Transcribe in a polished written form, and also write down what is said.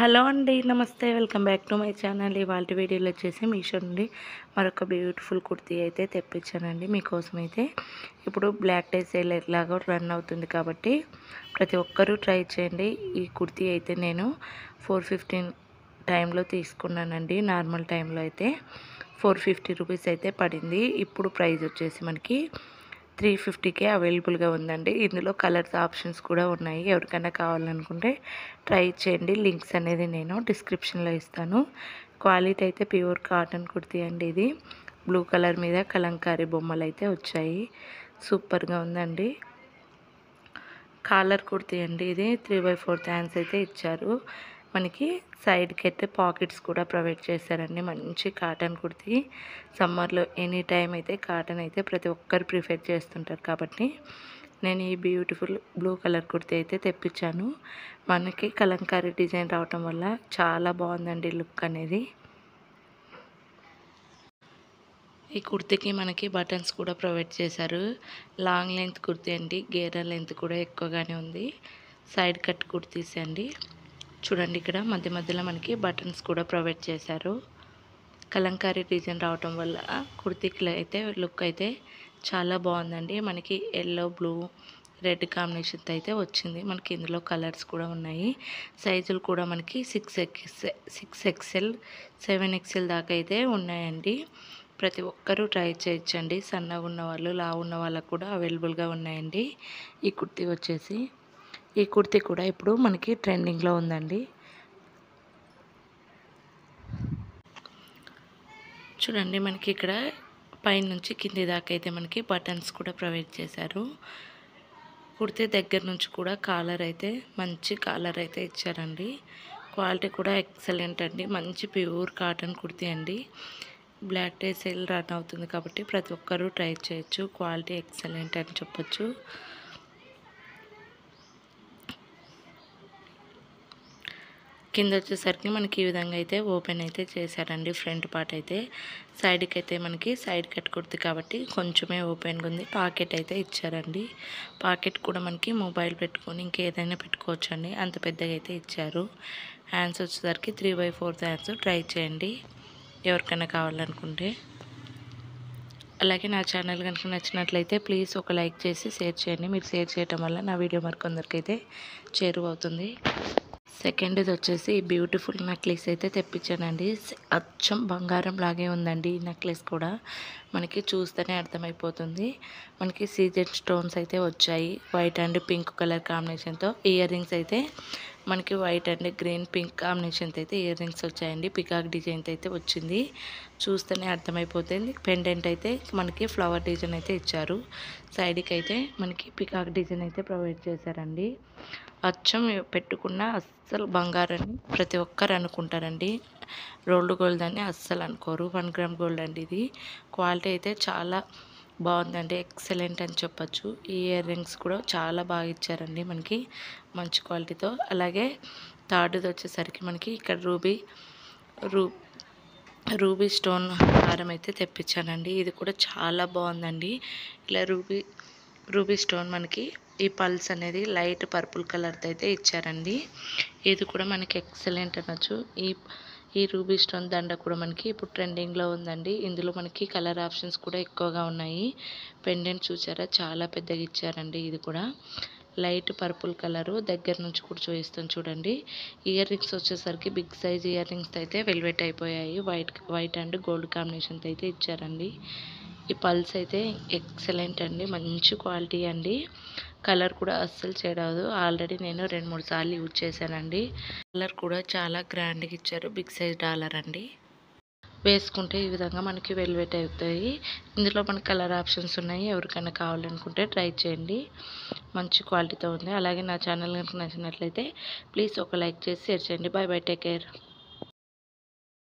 Hello అండి, నమస్తే. Welcome back to my channel. ఇవాళ వీడియోలో వచ్చేసి మీషో నుండి మరొక బ్యూటిఫుల్ కుర్తీ అయితే తెప్పించానండి మీకోసం. అయితే ఇప్పుడు బ్లాక్ డే సేల్ ఎలాగో రన్ అవుతుంది కాబట్టి ప్రతి ఒక్కరూ ట్రై చేయండి. ఈ కుర్తీ అయితే నేను 415 టైంలో తీసుకున్నానండి. నార్మల్ టైంలో అయితే 450 రూపీస్ అయితే పడింది. ఇప్పుడు ప్రైస్ వచ్చేసి మనకి 350కే అవైలబుల్గా ఉందండి. ఇందులో కలర్స్ ఆప్షన్స్ కూడా ఉన్నాయి. ఎవరికైనా కావాలనుకుంటే ట్రై చేయండి. లింక్స్ అనేది నేను డిస్క్రిప్షన్లో ఇస్తాను. క్వాలిటీ అయితే ప్యూర్ కాటన్ కుర్తీ అండి. ఇది బ్లూ కలర్ మీద కలంకారీ బొమ్మలు అయితే వచ్చాయి. సూపర్గా ఉందండి. కాలర్ కుర్తీ అండి. ఇది 3/4 హ్యాండ్స్ అయితే ఇచ్చారు. మనకి సైడ్కి అయితే పాకెట్స్ కూడా ప్రొవైడ్ చేశారండి. మంచి కాటన్ కుర్తీ. సమ్మర్లో ఎనీ టైం అయితే కాటన్ అయితే ప్రతి ఒక్కరు ప్రిఫర్ చేస్తుంటారు కాబట్టి నేను ఈ బ్యూటిఫుల్ బ్లూ కలర్ కుర్తీ అయితే తెప్పించాను. మనకి కలంకారీ డిజైన్ రావటం వల్ల చాలా బాగుందండి లుక్ అనేది. ఈ కుర్తీకి మనకి బటన్స్ కూడా ప్రొవైడ్ చేశారు. లాంగ్ లెంత్ కుర్తీ అండి. గేరా లెంత్ కూడా ఎక్కువగానే ఉంది. సైడ్ కట్ కుర్తీస్ అండి. చూడండి, ఇక్కడ మధ్య మధ్యలో మనకి బటన్స్ కూడా ప్రొవైడ్ చేశారు. కలంకారీ డిజైన్ రావటం వల్ల కుర్తీకి అయితే లుక్ అయితే చాలా బాగుందండి. మనకి ఎల్లో, బ్లూ, రెడ్ కాంబినేషన్తో అయితే వచ్చింది. మనకి ఇందులో కలర్స్ కూడా ఉన్నాయి. సైజులు కూడా మనకి 6XL 7XL దాకా అయితే ఉన్నాయండి. ప్రతి ఒక్కరూ ట్రై చేయొచ్చండి. సన్నగా ఉన్న వాళ్ళు, లావు ఉన్న వాళ్ళకు కూడా అవైలబుల్గా ఉన్నాయండి. ఈ కుర్తీ వచ్చేసి ఈ కుర్తీ కూడా ఇప్పుడు మనకి ట్రెండింగ్లో ఉందండి. చూడండి, మనకి ఇక్కడ పైన నుంచి కింది దాకా అయితే మనకి బటన్స్ కూడా ప్రొవైడ్ చేశారు. కుర్తీ దగ్గర నుంచి కూడా కాలర్ అయితే మంచి కాలర్ అయితే ఇచ్చారండి. క్వాలిటీ కూడా ఎక్సలెంట్ అండి. మంచి ప్యూర్ కాటన్ కుర్తీ అండి. బ్లాక్ డే సేల్ రన్ అవుతుంది కాబట్టి ప్రతి ఒక్కరూ ట్రై చేయొచ్చు. క్వాలిటీ ఎక్సలెంట్ అని చెప్పొచ్చు. కింద వచ్చేసరికి మనకి ఈ విధంగా అయితే ఓపెన్ అయితే చేశారండి. ఫ్రంట్ పార్ట్ అయితే సైడ్కి అయితే మనకి సైడ్ కట్ కుర్తీ కాబట్టి కొంచెమే ఓపెన్గా ఉంది. పాకెట్ అయితే ఇచ్చారండి. పాకెట్ కూడా మనకి మొబైల్ పెట్టుకొని ఇంకేదైనా పెట్టుకోవచ్చు అండి. అంత పెద్దగా అయితే ఇచ్చారు. హ్యాండ్స్ వచ్చేసరికి 3/4 హ్యాండ్స్. ట్రై చేయండి ఎవరికైనా కావాలనుకుంటే. అలాగే నా ఛానల్ కనుక నచ్చినట్లయితే ప్లీజ్ ఒక లైక్ చేసి షేర్ చేయండి. మీరు షేర్ చేయటం వల్ల నా వీడియో మరికొందరికైతే చేరువవుతుంది. సెకండ్ ఇది వచ్చేసి బ్యూటిఫుల్ నెక్లెస్ అయితే తెప్పించానండి. అచ్చం బంగారం లాగే ఉందండి. ఈ నెక్లెస్ కూడా మనకి చూస్తేనే అర్థమైపోతుంది. మనకి సీజెడ్ స్టోన్స్ అయితే వచ్చాయి. వైట్ అండ్ పింక్ కలర్ కాంబినేషన్తో. ఇయర్ రింగ్స్ అయితే మనకి వైట్ అండ్ గ్రీన్ పింక్ కాంబినేషన్తో అయితే ఇయర్ రింగ్స్ వచ్చాయండి. పికాక్ డిజైన్ అయితే వచ్చింది. చూస్తేనే అర్థమైపోతుంది. పెండెంట్ అయితే మనకి ఫ్లవర్ డిజైన్ అయితే ఇచ్చారు. సైడ్కి అయితే మనకి పికాక్ డిజైన్ అయితే ప్రొవైడ్ చేశారండి. అచ్చం పెట్టుకున్న అస్సలు బంగారాన్ని ప్రతి ఒక్కరు అనుకుంటారండి. రోల్డ్ గోల్డ్ అని అస్సలు అనుకోరు. 1 గ్రామ్ గోల్డ్ అండి ఇది. క్వాలిటీ అయితే చాలా బాగుందండి. ఎక్సలెంట్ అని చెప్పొచ్చు. ఈ ఇయర్ రింగ్స్ కూడా చాలా బాగా ఇచ్చారండి మనకి మంచి క్వాలిటీతో. అలాగే థర్డ్ది వచ్చేసరికి మనకి ఇక్కడ రూబీ స్టోన్ హారం అయితే తెప్పించానండి. ఇది కూడా చాలా బాగుందండి. ఇలా రూబీ స్టోన్ మనకి ఈ పల్స్ అనేది లైట్ పర్పుల్ కలర్తో అయితే ఇచ్చారండి. ఇది కూడా మనకి ఎక్సలెంట్ అనొచ్చు. ఈ రూబీ స్టోన్ దండ కూడా మనకి ఇప్పుడు ట్రెండింగ్లో ఉందండి. ఇందులో మనకి కలర్ ఆప్షన్స్ కూడా ఎక్కువగా ఉన్నాయి. పెండెంట్ చూసారా, చాలా పెద్దగా ఇచ్చారండి. ఇది కూడా లైట్ పర్పుల్ కలరు. దగ్గర నుంచి కూడా చూపిస్తాను చూడండి. ఇయర్ రింగ్స్ వచ్చేసరికి బిగ్ సైజ్ ఇయర్ రింగ్స్ అయితే వెల్వెట్ అయిపోయాయి. వైట్ అండ్ గోల్డ్ కాంబినేషన్తో అయితే ఇచ్చారండి. ఈ పల్స్ అయితే ఎక్సలెంట్ అండి. మంచి క్వాలిటీ అండి. కలర్ కూడా అస్సలు చెడవదు. ఆల్రెడీ నేను 2-3 సార్లు యూజ్ చేశానండి. కలర్ కూడా చాలా గ్రాండ్గా ఇచ్చారు. బిగ్ సైజ్ డాలర్ అండి. వేసుకుంటే ఈ విధంగా మనకి వెల్వెట్ అవుతాయి. ఇందులో మనకి కలర్ ఆప్షన్స్ ఉన్నాయి. ఎవరికైనా కావాలనుకుంటే ట్రై చేయండి. మంచి క్వాలిటీతో ఉంది. అలాగే నా ఛానల్ కనుక నచ్చినట్లయితే ప్లీజ్ ఒక లైక్ చేసి షేర్ చేయండి. By by, take care.